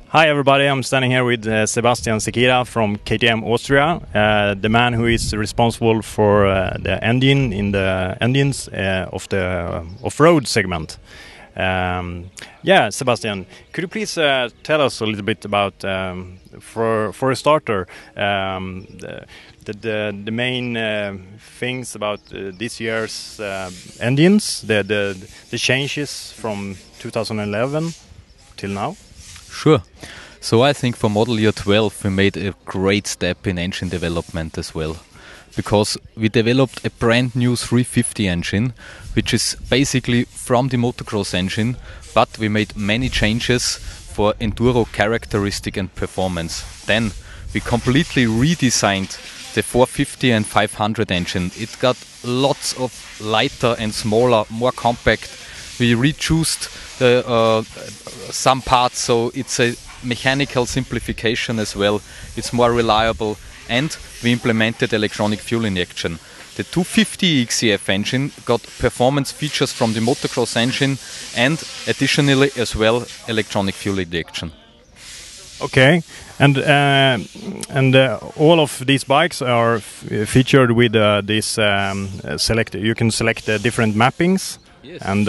Hi everybody, I'm standing here with Sebastian Sekira from KTM Austria, the man who is responsible for the engine in the engines of the off-road segment. Yeah, Sebastian, could you please tell us a little bit about, for a starter, the main things about this year's engines, the changes from 2011 till now? Sure. So I think for model year 12 we made a great step in engine development as well, because we developed a brand new 350 engine, which is basically from the motocross engine, but we made many changes for enduro characteristic and performance. Then we completely redesigned the 450 and 500 engine. It got lots of lighter and smaller, more compact. We reduced some parts, so it's a mechanical simplification as well. It's more reliable, and we implemented electronic fuel injection. The 250 EXC engine got performance features from the motocross engine, and additionally as well electronic fuel injection. Okay, and all of these bikes are featured with this select. You can select different mappings. Yes. And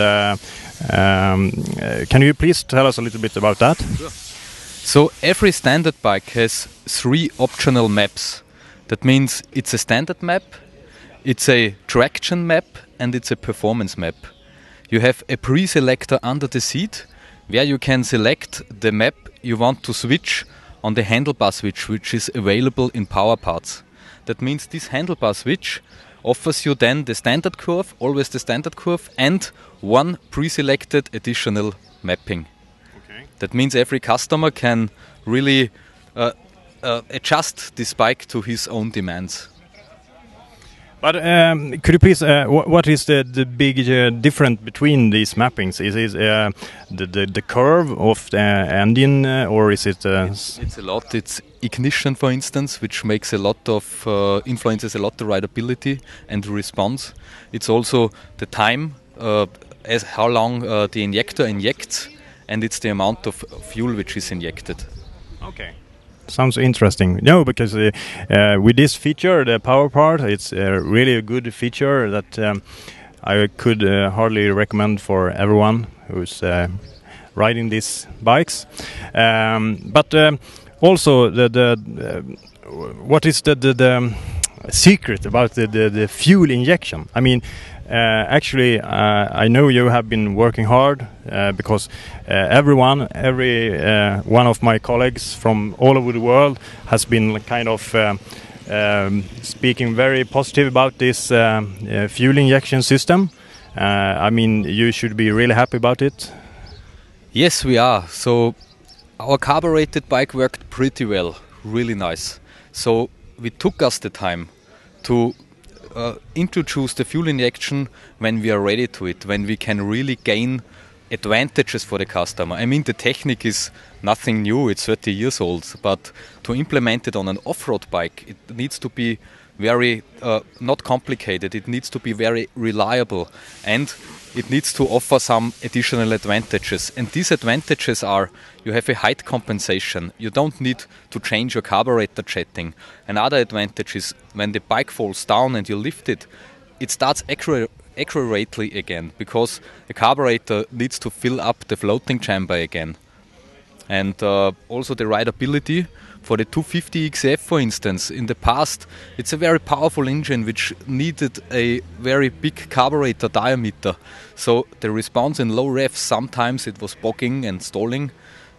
can you please tell us a little bit about that? Sure. So every standard bike has 3 optional maps. That means it's a standard map, it's a traction map, and it's a performance map. You have a pre-selector under the seat where you can select the map you want to switch on the handlebar switch, which is available in power parts. That means this handlebar switch offers you then the standard curve, always the standard curve, and one pre-selected additional mapping. Okay. That means every customer can really adjust this bike to his own demands. But could you please, what is the big difference between these mappings? Is it the curve of the engine, or is it? It's a lot. It's ignition, for instance, which makes a lot of influences a lot the rideability and the response. It's also the time, as how long the injector injects, and it's the amount of fuel which is injected. Okay. Sounds interesting. No, because with this feature, the power part, it's really a good feature that I could hardly recommend for everyone who's riding these bikes. But also, what is the secret about the fuel injection? I mean, actually, I know you have been working hard because every one of my colleagues from all over the world has been kind of speaking very positive about this fuel injection system. I mean, you should be really happy about it. Yes, we are. So our carbureted bike worked pretty well, really nice. So we took us the time to introduce the fuel injection when we are ready to it, when we can really gain advantages for the customer. I mean, the technique is nothing new, it's 30 years old, but to implement it on an off-road bike, it needs to be very not complicated, it needs to be very reliable, and it needs to offer some additional advantages. And these advantages are, you have a height compensation, you don't need to change your carburetor jetting. Another advantage is when the bike falls down and you lift it, it starts accurately again, because the carburetor needs to fill up the floating chamber again. And also the rideability. For the 250 XF, for instance, in the past, it's a very powerful engine which needed a very big carburetor diameter. So the response in low revs, sometimes it was bogging and stalling.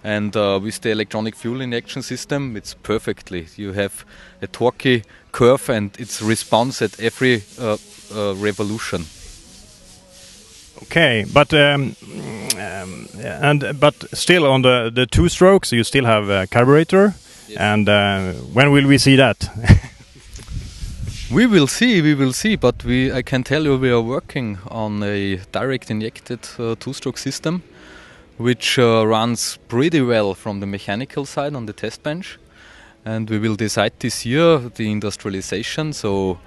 And with the electronic fuel injection system, it's perfectly. You have a torquey curve and its response at every revolution. Okay, but still on the 2 strokes, you still have a carburetor. Yes. And when will we see that? We will see, but I can tell you we are working on a direct injected 2-stroke system, which runs pretty well from the mechanical side on the test bench. And we will decide this year the industrialization, so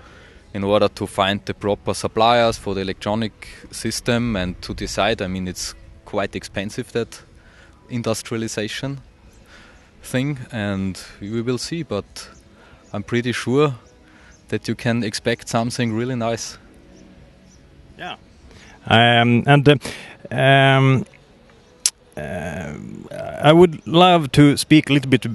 in order to find the proper suppliers for the electronic system and to decide, I mean, it's quite expensive, that industrialization. thing, and we will see. But I'm pretty sure that you can expect something really nice. Yeah. I would love to speak a little bit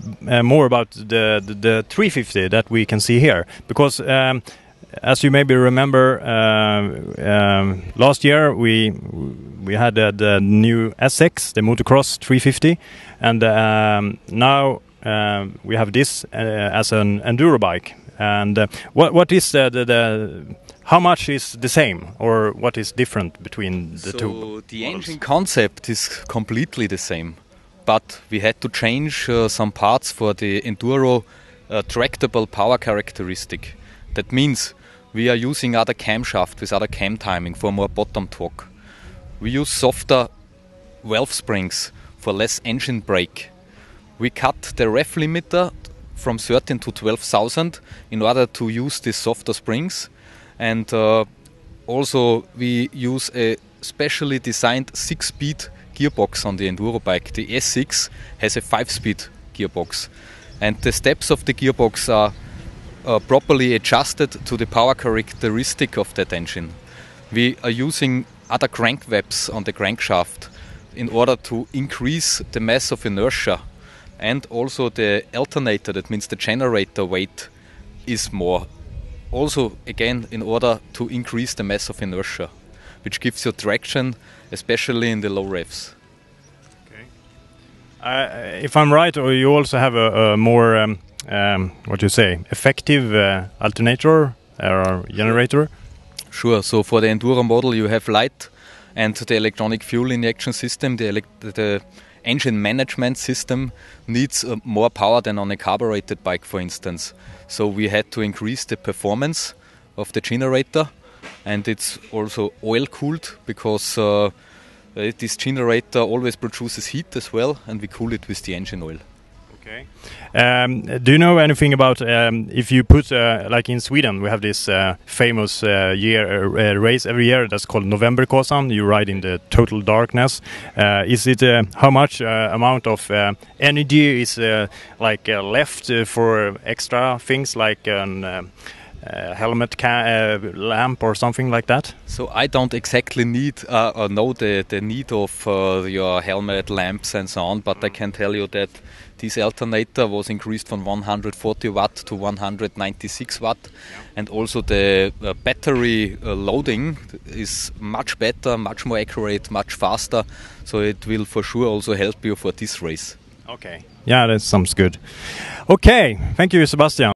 more about the 350 that we can see here, because as you maybe remember, last year we had the new SX, the motocross 350, and now we have this as an enduro bike. And what is how much is the same, or what is different between the two? So the models? engine concept is completely the same, but we had to change some parts for the enduro tractable power characteristic. That means we are using other camshaft with other cam timing for more bottom torque. We use softer valve springs for less engine brake. We cut the ref limiter from 13 to 12,000 in order to use these softer springs. And also we use a specially designed 6-speed gearbox on the enduro bike. The S6 has a 5-speed gearbox. And the steps of the gearbox are properly adjusted to the power characteristic of that engine. We are using other crank webs on the crankshaft in order to increase the mass of inertia. And also the alternator, that means the generator weight, is more. Also, again, in order to increase the mass of inertia, which gives you traction, especially in the low revs. Okay. If I'm right, or you also have a more, what do you say, effective alternator or generator? Sure. So for the enduro model, you have light and the electronic fuel injection system. The engine management system needs more power than on a carbureted bike, for instance. So we had to increase the performance of the generator, and it's also oil cooled, because this generator always produces heat as well, and we cool it with the engine oil. Okay. Do you know anything about if you put, like in Sweden, we have this famous race every year that's called Novemberkåsan. You ride in the total darkness. Is it how much amount of energy is left for extra things like an helmet lamp or something like that? So I don't exactly need or know the need of your helmet lamps and so on, but I can tell you that this alternator was increased from 140 watt to 196 watt, and also the battery loading is much better, much more accurate, much faster, so it will for sure also help you for this race. Okay, yeah, that sounds good. Okay, thank you, Sebastian.